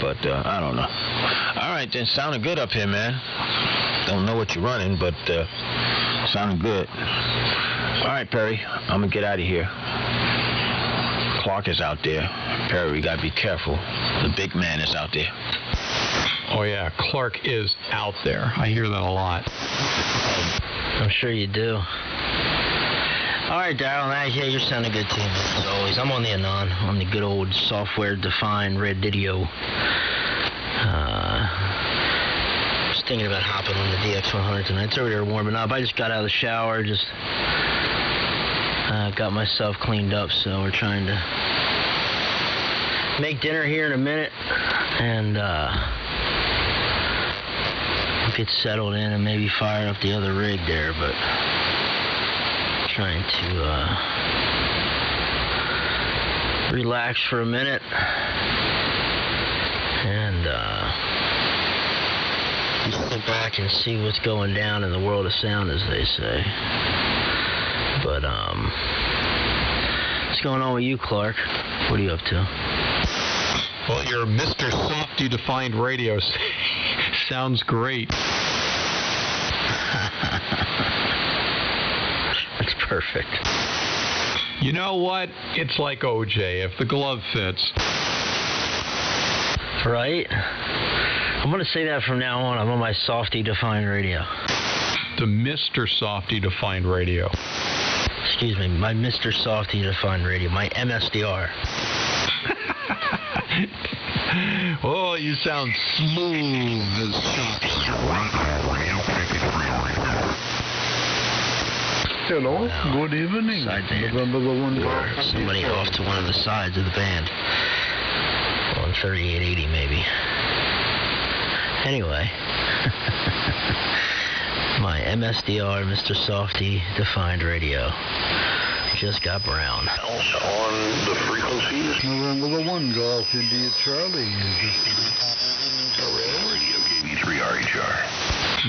But I don't know. All right, then. Sounding good up here, man. Don't know what you're running, but sounding good. All right, Perry. I'm going to get out of here. Clark is out there. Perry, we got to be careful. The big man is out there. Oh, yeah. Clark is out there. I hear that a lot. I'm sure you do. All right, Darryl. Yeah, you're sounding good, too, as always. I'm on the ANAN, on the good old software-defined radio. Just thinking about hopping on the DX-100 tonight. It's over there warming up. I just got out of the shower, just got myself cleaned up, so we're trying to make dinner here in a minute and get settled in and maybe fire up the other rig there, but trying to relax for a minute and just sit back and see what's going down in the world of sound, as they say. But what's going on with you, Clark? What are you up to? Well, your Mr. Softy Defined Radio sounds great. That's perfect. You know what? It's like OJ. If the glove fits. Right? I'm going to say that from now on. I'm on my Softy Defined Radio. The Mr. Softy Defined Radio. Excuse me, my Mr. Softy Defined Radio, my MSDR. Oh, you sound smooth as shot. Hello, Wow. good evening. Side band. November the 1. Somebody off to one of the sides of the band. On 3880 maybe. Anyway. My MSDR, Mr. Softy Defined Radio. Just got brown. On the frequencies. November the 1, Golf India Charlie. Radio KB3RHR.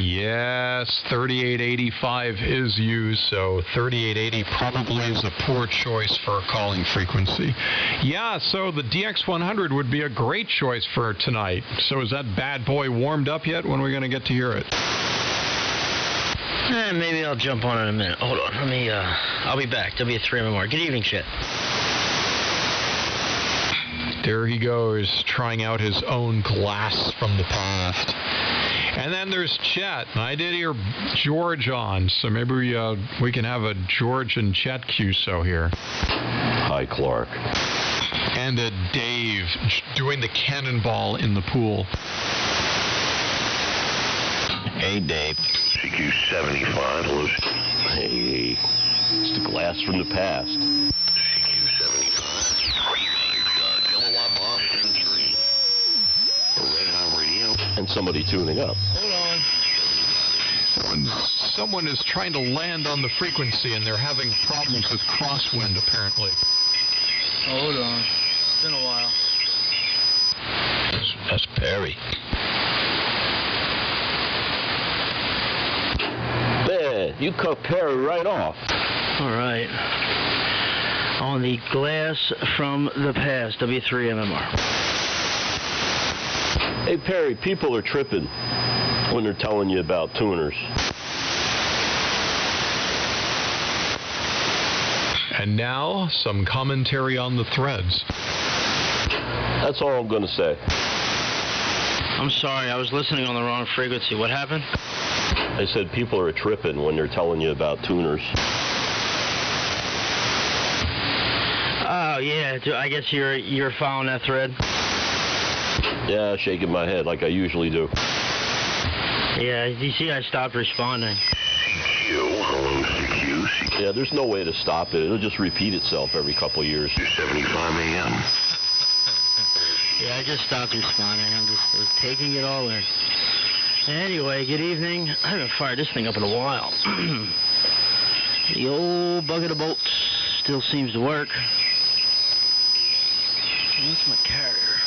Yes, 3885 is used, so 3880 probably is a poor choice for a calling frequency. Yeah, so the DX-100 would be a great choice for tonight. So is that bad boy warmed up yet? When are we going to get to hear it? Maybe I'll jump on in a minute. Hold on, let me, I'll be back. W3MMR. Good evening, Chet. There he goes, trying out his own glass from the past. And then there's Chet. I did hear George on, so maybe we can have a George and Chet QSO here. Hi, Clark. And a Dave doing the cannonball in the pool. Hey, Dave. CQ75. Hello. Hey, it's the glass from the past. CQ75. Kilowatt bomb 10-3. Red on radio. And somebody tuning up. Hold on. Someone is trying to land on the frequency, and they're having problems with crosswind, apparently. Hold on. It's been a while. That's Perry. There, you cut Perry right off. All right. On the glass from the past, W3MMR. Hey, Perry, people are tripping when they're telling you about tuners. And now, some commentary on the threads. That's all I'm going to say. I'm sorry, I was listening on the wrong frequency. What happened? I said people are tripping when they're telling you about tuners. Oh, yeah. I guess you're following that thread? Yeah, shaking my head like I usually do. Yeah, you see I stopped responding. Yeah, there's no way to stop it. It'll just repeat itself every couple of years. 75 a.m. Yeah, I just stopped responding. I was taking it all in. Anyway, good evening. I haven't fired this thing up in a while. The old bucket of bolts still seems to work. What's my carrier?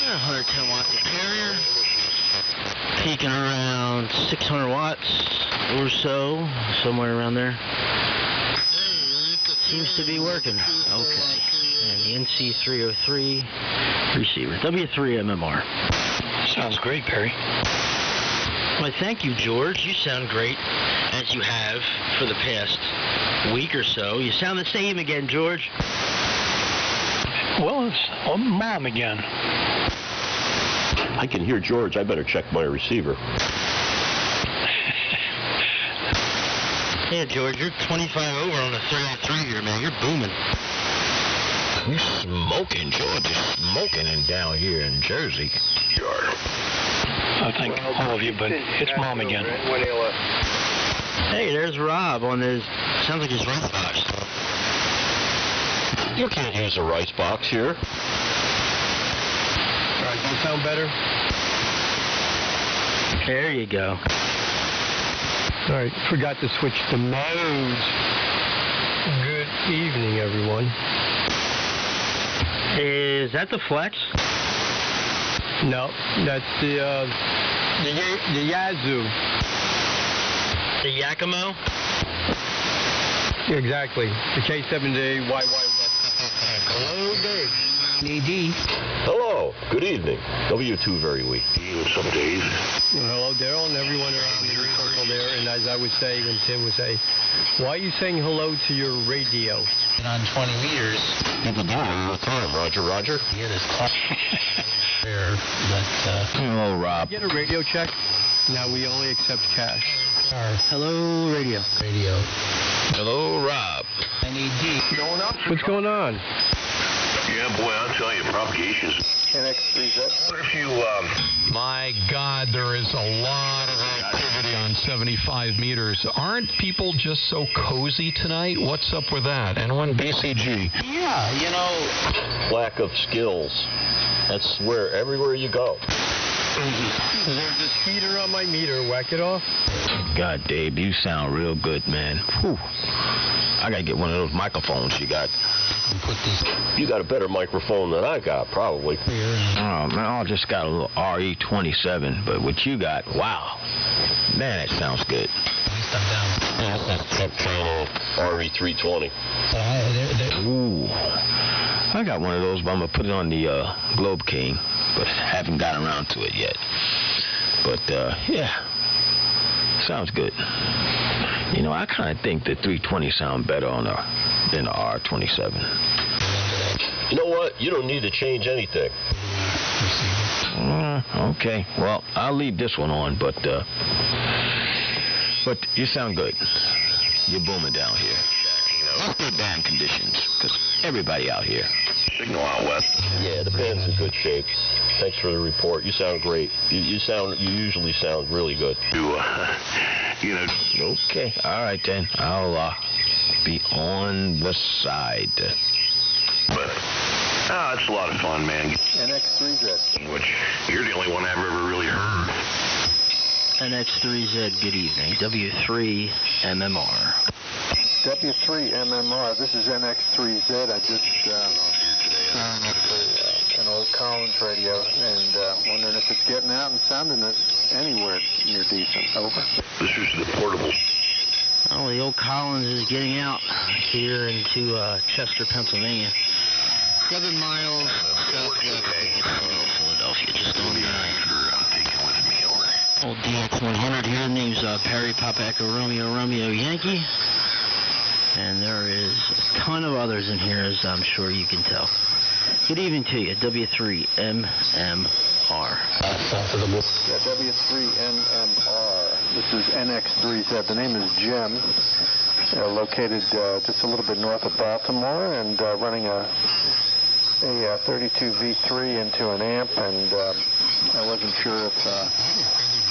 110 watts of carrier. Peaking around 600 watts or so, somewhere around there. Seems to be working. Okay. And the NC303 receiver. W3 MMR. Sounds great, Perry. Why, thank you, George. You sound great, as you have for the past week or so. You sound the same again, George. Well, it's Mom again. I can hear George. I better check my receiver. Yeah, George, you're 25 over on the 303 here, man. You're booming. You smoking, George. You're smoking and down here in Jersey. Sure. I thank all of you, but it's Mom again. Hey, there's Rob on his, sounds like his rice box. You can't use a rice box here. All right, don't sound better? There you go. All right, forgot to switch the modes. Good evening, everyone. Is that the Flex? No, that's the Yazoo. The Yakimo? Exactly, the K7JYY. Hello, Dave. AD. Hello. Good evening. W2 very weak. Some days. Well, hello, Daryl, and everyone around in the circle there. And as I would say, when Tim would say, why are you saying hello to your radio? And on 20 meters. People do it all the time. Roger, Roger. Yeah, there's clock there, but Hello, Rob. Get a radio check. Now we only accept cash. our Hello, radio. radio. Hello, Rob. NED. What's going on? Yeah, boy, I'll tell you, propagations. NX3Z. What if you, My God, there is a lot of activity on 75 meters. Aren't people just so cozy tonight? What's up with that? N1 BCG. Yeah, you know. lack of skills. That's where, everywhere you go. There's this heater on my meter. Whack it off. God, Dave, you sound real good, man. Whew. I gotta get one of those microphones you got. Put this You got a better microphone than I got, probably. here. Oh, man, I just got a little RE27, but what you got, wow. Man, that sounds good. At least I'm down. That's that channel RE320. So they're Ooh. I got one of those, but I'm gonna put it on the Globe King, but haven't gotten around to it yet. But, yeah. Sounds good. You know, I kind of think the 320 sound better on than the R27. You know what? You don't need to change anything. Okay. Well, I'll leave this one on, but you sound good. You're booming down here. Must be band conditions, because everybody out here. Signal out west. Yeah, the band's in good shape. Thanks for the report. You sound great. You usually sound really good. Okay. All right, then. I'll be on the side. But, it's a lot of fun, man. NX3Z. Which, you're the only one I've ever really heard. NX3Z, good evening. W3 MMR. W3 MMR. This is NX3Z. I just found an old Collins radio and wondering if it's getting out and sounding it anywhere near decent. Over. This is the portable. Oh, the old Collins is getting out here into Chester, Pennsylvania. 7 miles southwest of Philadelphia, just on the old DX-100 here. Name's Perry Papa Echo Romeo Yankee. And there is a ton of others in here, as I'm sure you can tell. Good evening to you, W3 MMR. Yeah, W3MMR. This is NX3Z. The name is Jim. Located just a little bit north of Baltimore, and running a 32 V3 into an amp, and I wasn't sure if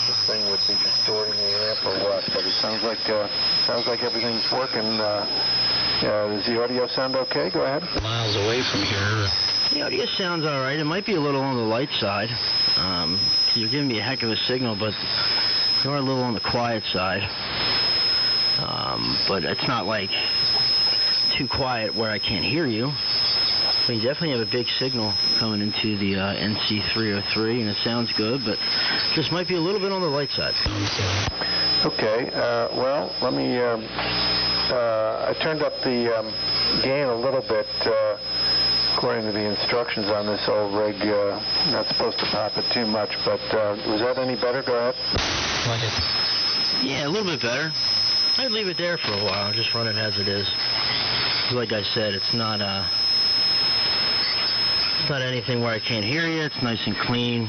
this thing would be distorting the amp or what, but it sounds like everything's working. Does the audio sound okay? Go ahead. Miles away from here. The audio sounds all right. It might be a little on the light side. You're giving me a heck of a signal, but you're a little on the quiet side. But it's not like too quiet where I can't hear you. But you definitely have a big signal coming into the NC303, and it sounds good, but just might be a little bit on the light side. Okay. Well, let me. I turned up the gain a little bit. according to the instructions on this old rig, not supposed to pop it too much, but was that any better? Go ahead. Yeah, a little bit better. I'd leave it there for a while, just run it as it is. Like I said, it's not anything where I can't hear you. It's nice and clean,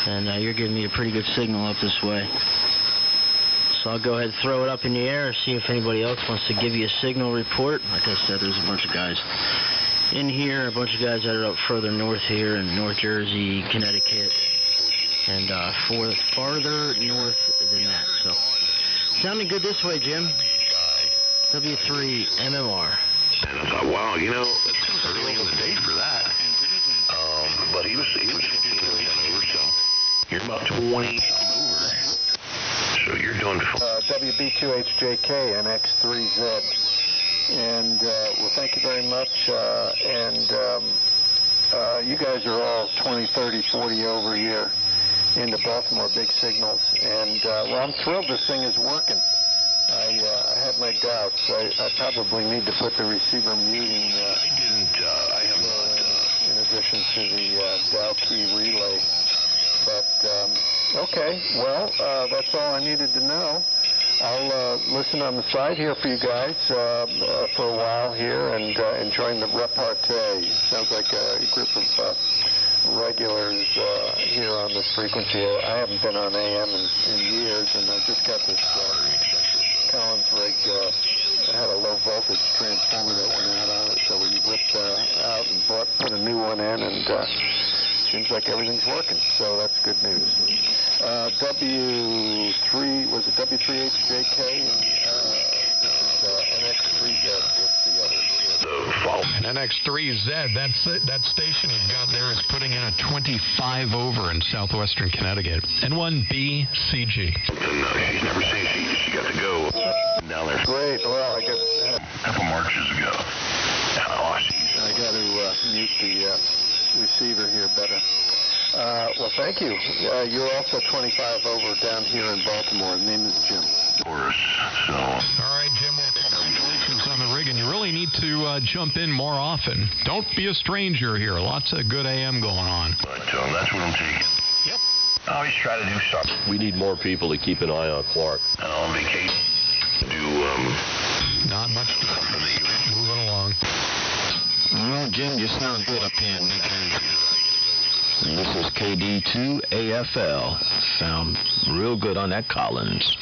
and you're giving me a pretty good signal up this way. So I'll go ahead and throw it up in the air, see if anybody else wants to give you a signal report. Like I said, there's a bunch of guys in here, a bunch of guys that are up further north here in North Jersey, Connecticut, and farther north than that. So sounding good this way, Jim. W3 MMR. And I thought, wow, you know, that's early in the day for that. But he was 10 over, so you're about 20 over. So you're doing WB2HJK NX3Z. And, well, thank you very much. You guys are all 20, 30, 40 over here into Baltimore, big signals. And, well, I'm thrilled this thing is working. I had my doubts. I probably need to put the receiver muting I have not. in addition to the dial key relay. But, okay, well, that's all I needed to know. I'll listen on the side here for you guys for a while here and enjoying the repartee. Sounds like a group of regulars here on this frequency. I haven't been on AM in years, and I just got this Collins rig. I had a low voltage transformer that went out on it, so we whipped out and put a new one in, and seems like everything's working, so that's good news. W3, was it W3HJK? And NX3Z with the others. And NX3Z, that station you've got there is putting in a 25 over in southwestern Connecticut. N1BCG. She's never seen she got to go down there. Great. Well, I guess A couple marches ago. I got to mute the receiver here better. Well, thank you. You're also 25 over down here in Baltimore. The name is Jim. So. All right, Jim, well, congratulations on the rig, and you really need to jump in more often. Don't be a stranger here. Lots of good AM going on. But that's what I'm taking. Yep. I always try to do stuff. We need more people to keep an eye on Clark. On vacation. Not much. Moving along. Well, Jim, you sound good up here in New Jersey. This is KD2AFL. Sound real good on that Collins.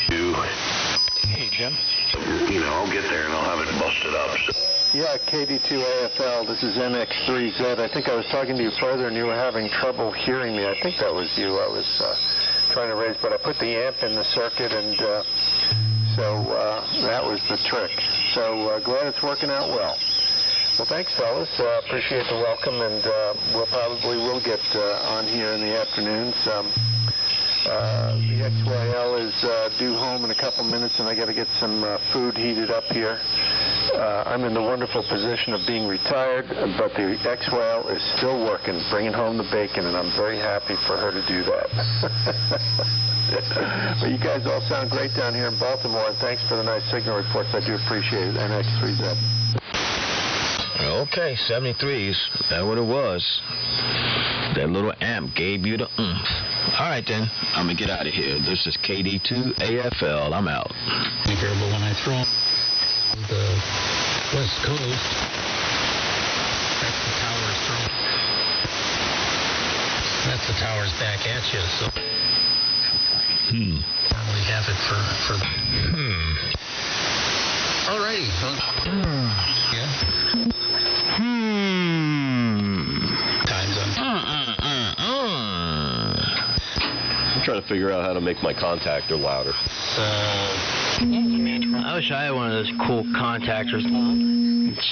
Hey, Jim. You know, I'll get there and I'll have it busted up. Yeah, KD2AFL. This is NX3Z. I think I was talking to you further and you were having trouble hearing me. I think that was you. I was trying to raise, but I put the amp in the circuit, and so that was the trick. So glad it's working out well. Well, thanks, fellas. Appreciate the welcome, and we'll probably will get on here in the afternoons. The XYL is due home in a couple minutes, and I got to get some food heated up here. I'm in the wonderful position of being retired, but the XYL is still working, bringing home the bacon, and I'm very happy for her to do that. But you guys all sound great down here in Baltimore, and thanks for the nice signal reports. I do appreciate it. NX3Z. Okay, 73s. That's what it was. That little amp gave you the oomph. All right, then. I'm going to get out of here. This is KD2AFL. I'm out. But when I throw the West Coast, that's the tower's throwing. That's the tower's back at you, so. Probably have it for Alrighty. Yeah. Time's up. I'm trying to figure out how to make my contactor louder. I wish I had one of those cool contactors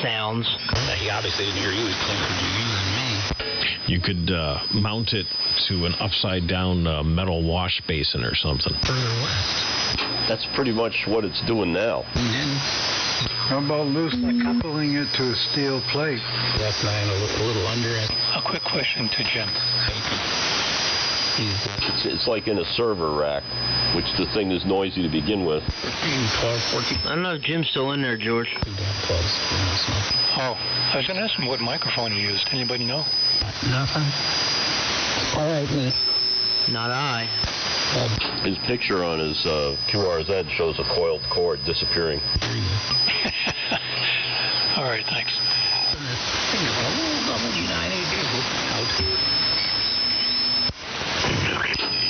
sounds. He obviously didn't hear you. He's claiming you're using me. You could mount it to an upside-down metal wash basin or something. Further west. That's pretty much what it's doing now. How about loosely coupling it to a steel plate? That's 9 a little under it. A quick question to Jim. It's like in a server rack, which the thing is noisy to begin with. 12, 14. I don't know if Jim's still in there, George. Oh, I was going to ask him what microphone he used. Anybody know? Nothing. All right, man. Not I. His picture on his QRZ shows a coiled cord disappearing. All right, thanks.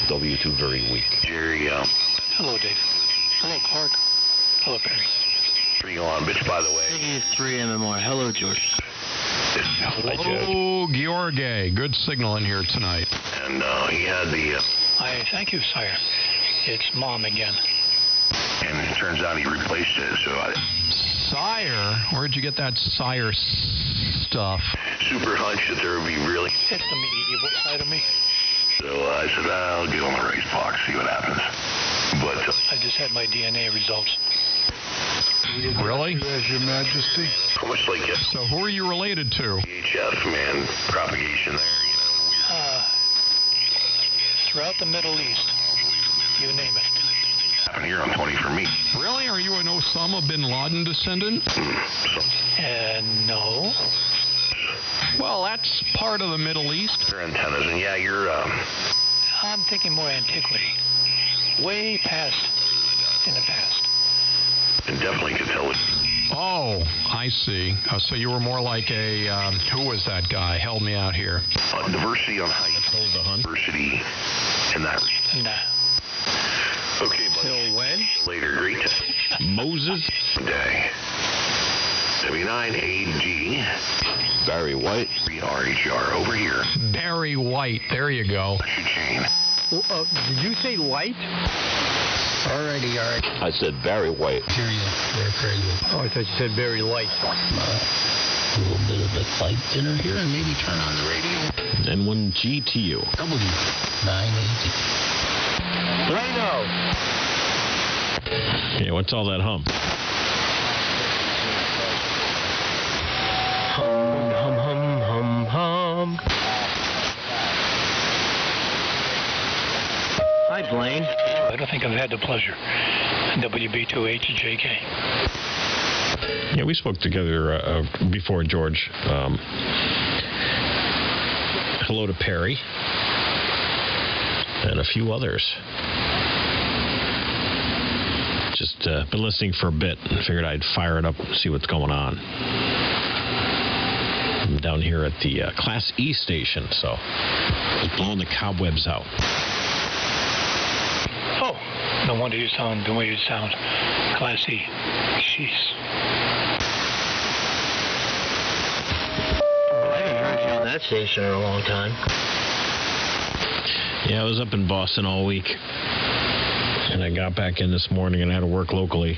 W2 very weak. Jerry, Hello, Dave. Hello, Clark. Hello, Perry. bring you on, bitch, by the way. Negative 3 MMR. Hello, George. Oh, George. Good signal in here tonight. And he had the, I thank you, sire. It's Mom again. and it turns out he replaced it, so I... Sire? Where'd you get that sire stuff? Super hunch that there would be really... It's the medieval side of me. So I said, I'll get on the race box, see what happens. But... I just had my DNA results. Really? Yes, Your Majesty. Much like it. So who are you related to? VHF, man, propagation there, Throughout the Middle East. You name it. Happened here on 20 for me. Really? Are you an Osama bin Laden descendant? No. Well, that's part of the Middle East. Your antennas, and yeah, you're, I'm thinking more antiquity. Way past in the past. and definitely could tell it. Oh, I see. So you were more like a, who was that guy? Help me out here. Diversity on height. Diversity in that. Nah. Okay, buddy. Till when? Later, great Moses. day. W9AG. Barry White. RHR over here. Barry White. There you go. Chain. Did you say light? Alrighty, all right. I said Barry White. Hear you. Very, very good. Oh, I thought you said very light. A little bit of a light dinner here, and maybe turn on the radio. N1GTU. W980. Plano. Yeah, what's all that hum? Hum, hum, hum, hum, hum. Hi, Blaine. I don't think I've had the pleasure. WB2HJK. Yeah, we spoke together before, George. Hello to Perry. And a few others. Just been listening for a bit and figured I'd fire it up and see what's going on. I'm down here at the Class E station, so just blowing the cobwebs out. Oh, no wonder you sound the way you sound. Class E. Jeez. I haven't heard you on that station in a long time. Yeah, I was up in Boston all week. And I got back in this morning and I had to work locally.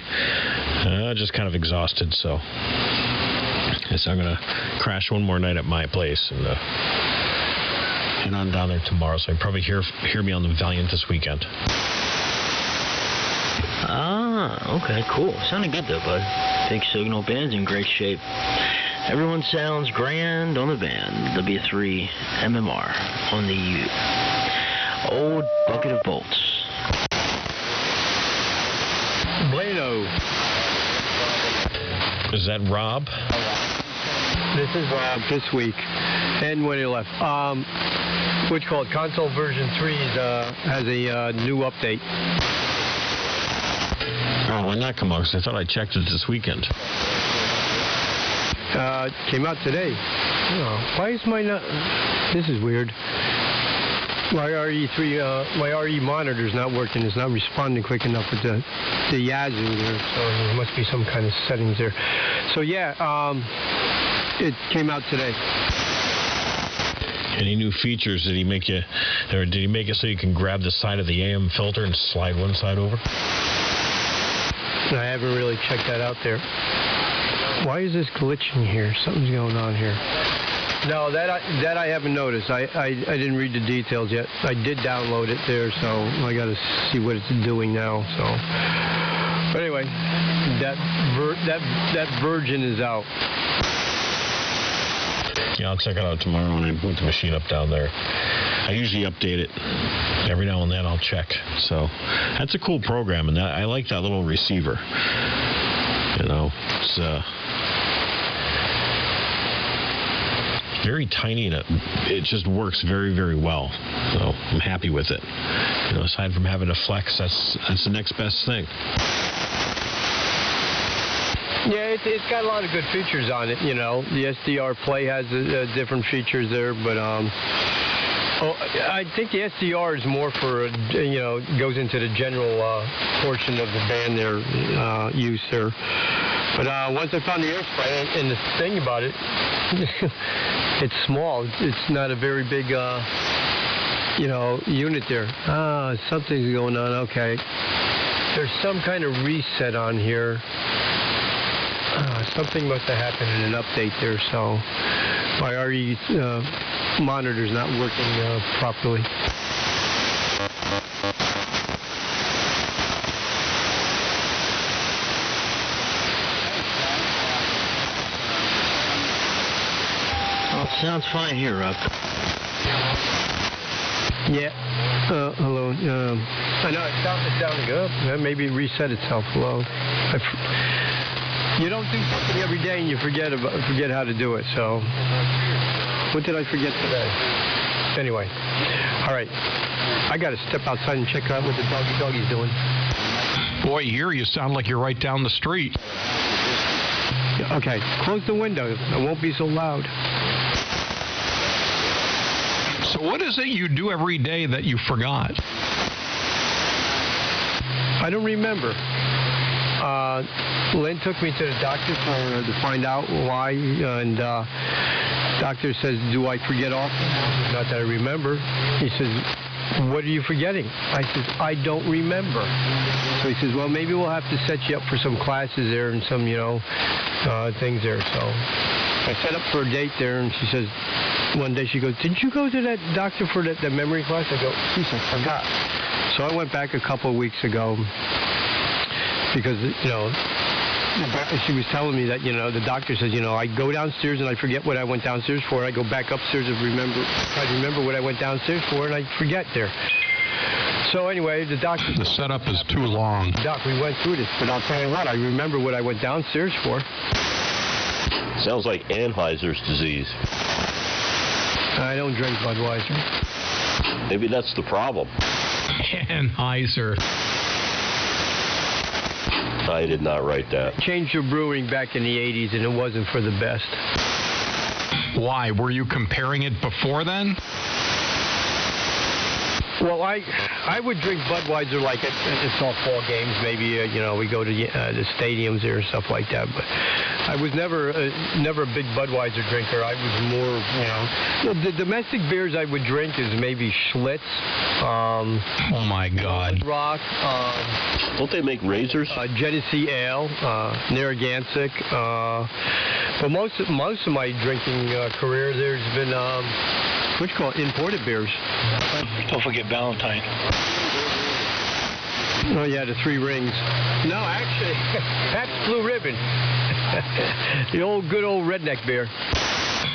Just kind of exhausted, so I guess I'm going to crash one more night at my place and head on down there tomorrow. So I probably hear me on the Valiant this weekend. Ah, okay, cool. Sounding good though, bud. Big Signal band's in great shape. Everyone sounds grand on the band. W3 MMR on the old bucket of bolts. Blado. Is that Rob? This is Rob this week. And when he left. What you call it? Console version 3 has a new update. Oh, why not come out? Because I thought I checked it this weekend. Came out today. Oh, why is my not... This is weird. My RE monitor's not working. It's not responding quick enough with the Yazoo there. So there must be some kind of settings there. So yeah, it came out today. Any new features did he make you, or did he make it so you can grab the side of the AM filter and slide one side over? I haven't really checked that out there. Why is this glitching here? Something's going on here. No, that I haven't noticed. I didn't read the details yet. I did download it there, so I got to see what it's doing now. So, but anyway, that version is out. Yeah, I'll check it out tomorrow when I boot the machine up down there. I usually update it every now and then. I'll check. So that's a cool program, and I like that little receiver. You know, it's very tiny, and it just works very, very well. So I'm happy with it. You know, aside from having a flex, that's the next best thing. Yeah, it's got a lot of good features on it. You know, the SDR Play has different features there, but I think the SDR is more for goes into the general portion of the band there use there. But once I found the air spray, and the thing about it, it's small. It's not a very big unit there. Something's going on. Okay, there's some kind of reset on here. Something must have happened in an update there, so my RE monitor's not working properly. Well, it sounds fine here, Rob. Yeah. Hello. I know it's sounding good. Maybe it reset itself. Hello. You don't do something every day and you forget how to do it. So, what did I forget today? Anyway, all right. I got to step outside and check out what the doggy's doing. Boy, here you sound like you're right down the street. Okay, close the window. It won't be so loud. So what is it you do every day that you forgot? I don't remember. Lynn took me to the doctor to find out why, and doctor says, do I forget often? Not that I remember. He says, what are you forgetting? I says, I don't remember. So he says, well, maybe we'll have to set you up for some classes there and some, things there. So I set up for a date there, and she says, one day she goes, did you go to that doctor for that memory class? I go, geez, I forgot. So I went back a couple of weeks ago because, she was telling me that, the doctor says, I go downstairs and I forget what I went downstairs for. I go back upstairs and try to remember what I went downstairs for, and I forget there. So anyway, the doctor... The setup is too long. Doc, we went through this, but I'll tell you what, I remember what I went downstairs for. Sounds like Anheuser's disease. I don't drink Budweiser. Maybe that's the problem. Anheuser. I did not write that. Changed your brewing back in the 80s, and it wasn't for the best. Why? Were you comparing it before then? Well, I would drink Budweiser like at softball games. Maybe we go to the stadiums there and stuff like that. But I was never a big Budweiser drinker. I was more the domestic beers I would drink is maybe Schlitz. Oh my God! Rock. Don't they make razors? Genesee Ale, Narragansett. But most of my drinking career, there's been what you call imported beers. Don't forget Valentine. Oh yeah, the Three Rings. No, actually, that's Blue Ribbon. The good old redneck beer.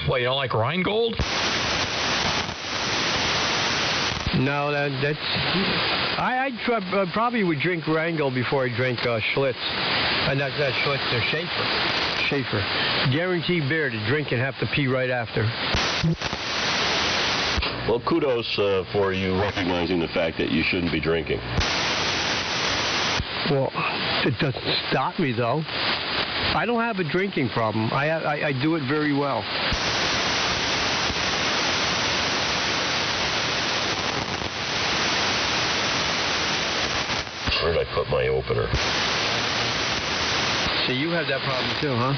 Well, you don't like Rheingold? No, that's. I probably would drink Rheingold before I drank Schlitz. Not Schlitz, they're Schaefer. Guaranteed beer to drink and have to pee right after. Well, kudos for you recognizing the fact that you shouldn't be drinking. Well, it doesn't stop me, though. I don't have a drinking problem. I do it very well. Where did I put my opener? So you have that problem, too, huh?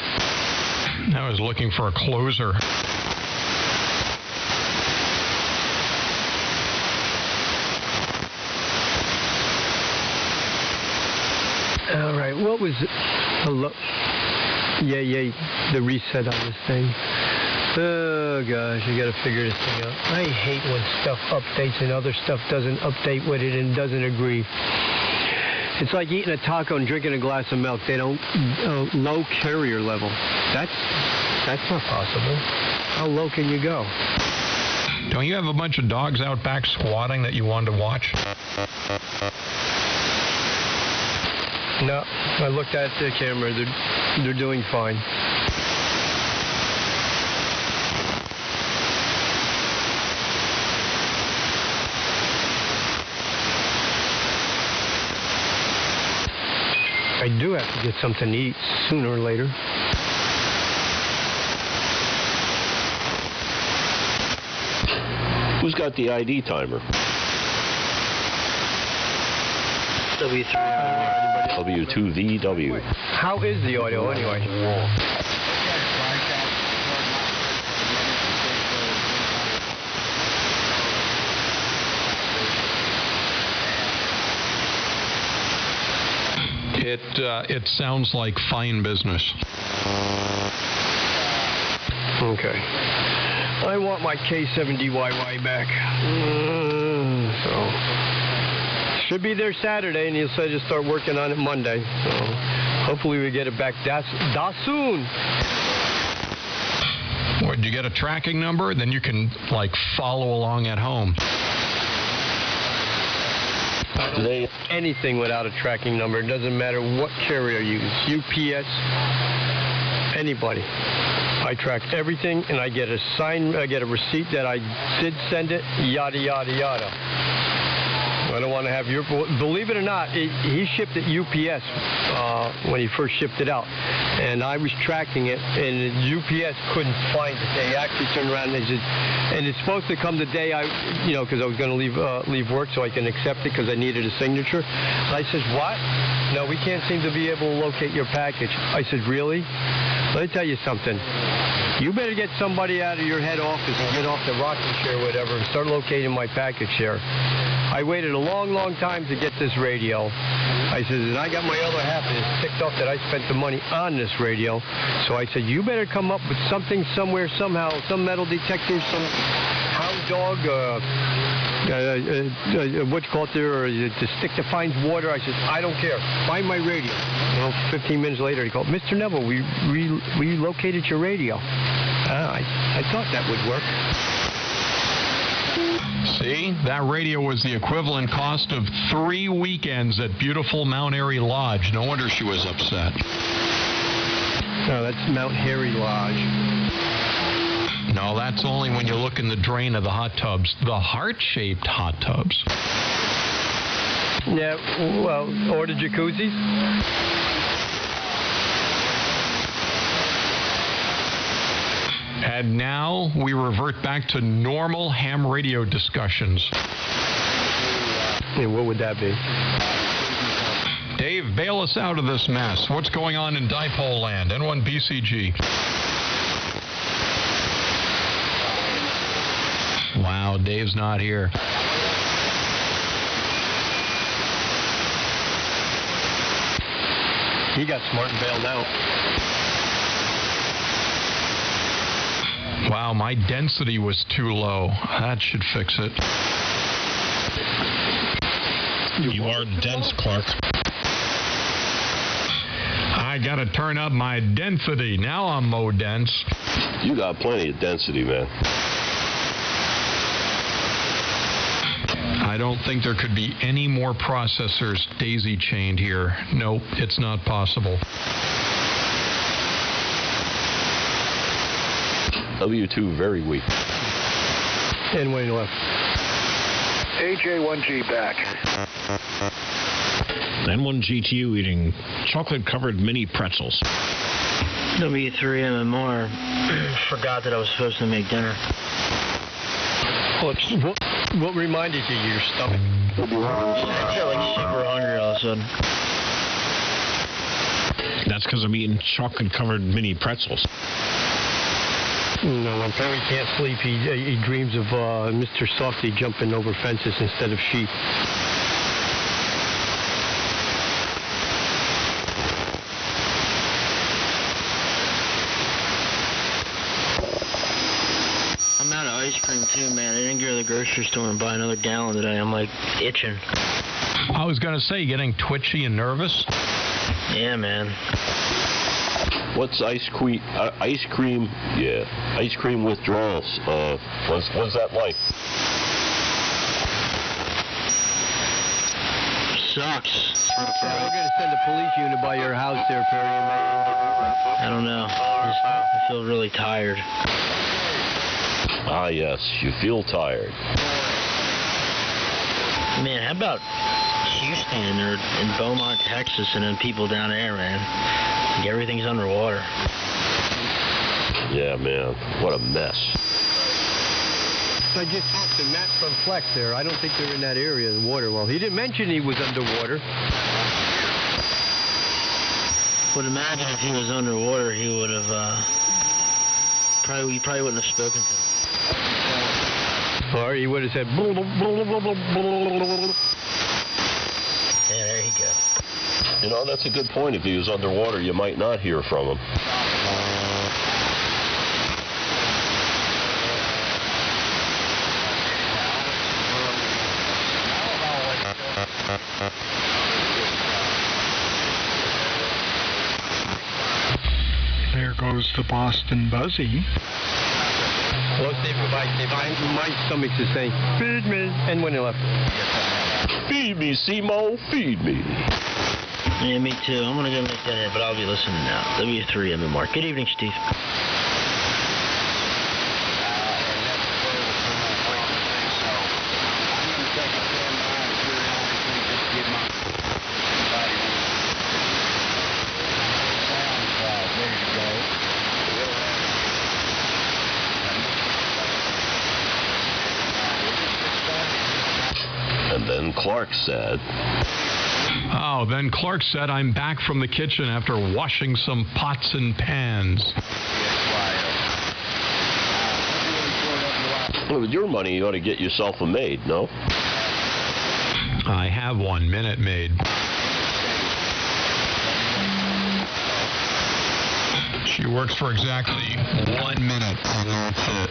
I was looking for a closer. All right, what was it? Hello? Yeah, the reset on this thing. Oh, gosh, I got to figure this thing out. I hate when stuff updates and other stuff doesn't update with it and doesn't agree. It's like eating a taco and drinking a glass of milk. They don't, low carrier level. That's not possible. How low can you go? Don't you have a bunch of dogs out back squatting that you wanted to watch? No, I looked at the camera. They're doing fine. I do have to get something to eat sooner or later. Who's got the ID timer? W3. W2VW. How is the audio anyway? It sounds like fine business. Okay. I want my K7DYY back. So should be there Saturday, and he'll say to start working on it Monday. So hopefully we get it back that soon. Would you get a tracking number? Then you can like follow along at home. Anything without a tracking number. It doesn't matter what carrier you use. UPS, anybody. I track everything, and I get a receipt that I did send it, yada, yada, yada. I don't want to have your... Believe it or not, he shipped it UPS when he first shipped it out. And I was tracking it, and UPS couldn't find it. They actually turned around and they said, and it's supposed to come the day because I was going to leave work so I can accept it because I needed a signature. And I said, what? No, we can't seem to be able to locate your package. I said, really? Let me tell you something. You better get somebody out of your head office and get off the rocking chair or whatever and start locating my package here. I waited a long, long time to get this radio. I said, and I got my other half, and it's ticked off that I spent the money on this radio. So I said, you better come up with something somewhere, somehow, some metal detector, some hound dog, what you call it there, or the stick that finds water. I said, I don't care. Find my radio. 15 minutes later, he called, Mr. Neville, we located your radio. I thought that would work. See, that radio was the equivalent cost of 3 weekends at beautiful Mount Airy Lodge. No wonder she was upset. No, that's Mount Airy Lodge. No, that's only when you look in the drain of the hot tubs, the heart-shaped hot tubs. Yeah, well, or the jacuzzis. And now we revert back to normal ham radio discussions. And what would that be? Dave, bail us out of this mess. What's going on in dipole land? N1BCG. Wow, Dave's not here. He got smart and bailed out. Wow, my density was too low. That should fix it. You are dense, Clark. I gotta turn up my density. Now I'm more dense. You got plenty of density, man. I don't think there could be any more processors daisy-chained here. Nope, it's not possible. W2 very weak. And Wayne left. AJ1G back. N1GTU eating chocolate-covered mini pretzels. W3 MMR forgot that I was supposed to make dinner. What reminded you of your stomach? I felt like super hungry all of a sudden. That's because I'm eating chocolate-covered mini pretzels. No, when Perry can't sleep, he dreams of Mr. Softy jumping over fences instead of sheep. I'm out of ice cream too, man. I didn't go to the grocery store and buy another gallon today. I'm like itching. I was gonna say, getting twitchy and nervous. Yeah, man. What's ice cream? Ice cream, yeah. Ice cream withdrawals. What's that like? Sucks. Yeah, we're going to send a police unit by your house there, Perry. I don't know. I feel really tired. Ah, yes. You feel tired. Man, how about Houston or in Beaumont, Texas, and then people down there, man? Like everything's underwater. Yeah, man. What a mess. I just talked to Matt from Flex there. I don't think they're in that area, the water well. He didn't mention he was underwater. Would imagine if he was underwater, he would have probably wouldn't have spoken to him. Or he would have said. Yeah, there you go. You know, that's a good point. If he was underwater, you might not hear from him. There goes the Boston Buzzy. Well, my stomach's just saying, feed me. And when he left. Feed me, Simo, feed me. Yeah, me too. I'm going to go make that in, but I'll be listening now. W3 MMR. Good evening, Steve. And then Clark said... Oh, then Clark said, I'm back from the kitchen after washing some pots and pans. Well, with your money, you ought to get yourself a maid, no? I have one, Minute Maid. She works for exactly 1 minute, and that's it.